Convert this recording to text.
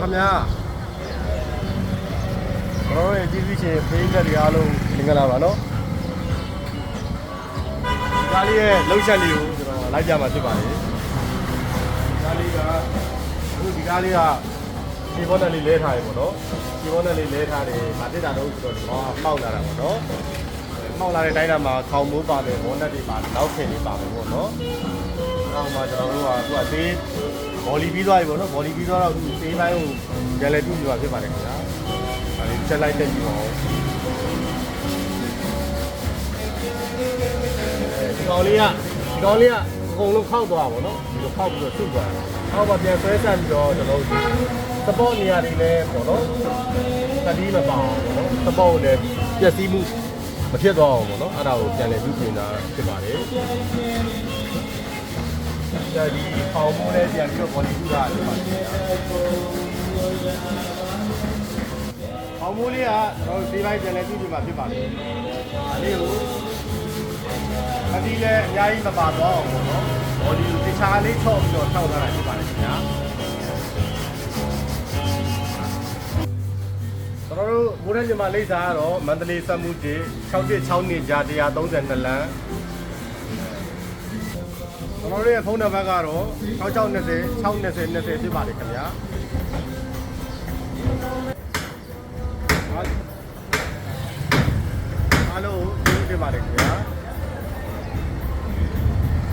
ခင်ဗျာကျွန်တော်ရဲ့ကြည့်ပြီးချင်းဖေးလက်တွေအားလုံးသင်္ကလာပါနော်ဒီကားလေးရဲ့လှုပ်ချက်လေးကိုကျွန်တော်လိုက်ပြမှာဖြစ်ပါတယ်ဒီကားလေးကအခုဒီကားလေးကဒီဘောနဲ့လေးလဲထားရပေါ့နော်ဒီဘောနဲ့လေးလဲထားတယ်ဗာတက်တာတော့ဆိုတော့ဒီဘောကပေါက်လာတာပေါ့နော်ပေါက်လာတဲ့တိုင်းတာမှာခေါင်းမိုးပါတယ်ဘောနဲ့တွေပါနောက်ခင်တွေပါမယ်ပေါ့နော်နောက်မှကျွန်တော်တို့ကသူကသေးဘောလီပြီးသွားပြီပေါ့နော်ဘောလီပြီးသွားတော့သေးပိုင်းကိုကြက်လက်တူပြပါဖြစ်ပါတယ်ခင်ဗျာဒါလေးချက်လိုက်တက်ကြည့်ပါဦးဒီကောင်လေးကအကုန်လုံးခောက်သွားပါတော့ဒီလိုခောက်ပြီးတော့ဆုတ်သွားတယ်အောက်မှာပြန်ဆွဲဆက်ပြီးတော့ကျွန်တော်တို့စပေါ့နေရာတွေလည်းပေါ့နော်တတိမပါအောင်ပေါ့နော်စပေါ့ကိုလည်းပျက်စီးမှုမဖြစ်သွားအောင်ပေါ့နော်အဲ့ဒါကိုပြန်လည်ပြုပြင်တာဖြစ်ပါတယ်ဒီပေါင်မိုးလေးပြန်ပြီးတော့ဘောလီကူတာဖြစ်ပါတယ်ပေါင်မိုးလေးကကျွန်တော်ဒီဘက်ပြန်လည်ပြုပြင်မှာဖြစ်ပါတယ်ဒါလေးကိုအဒီလည်းအများကြီးမပါတော့အောင်ပေါ့နော်ဘောလီကိုတခြားလေးချော့ပြီးတော့ထောက်ထားတာဖြစ်ပါတယ်ခင်ဗျာကျွန်တော်တို့မိုးရဲမြန်မာလိပ်စာကတော့မန္တလေးစက်မှုကြီး666နှစ်ကြာ132လမ်းကျွန်တော်တို့ရဲ့ဖုန်းနံပါတ်ကတော့6620 620 20ဖြစ်ပါတယ်ခင်ဗျာအားလုံးကျေးဇူးတင်ပါတယ်ခင်ဗျာ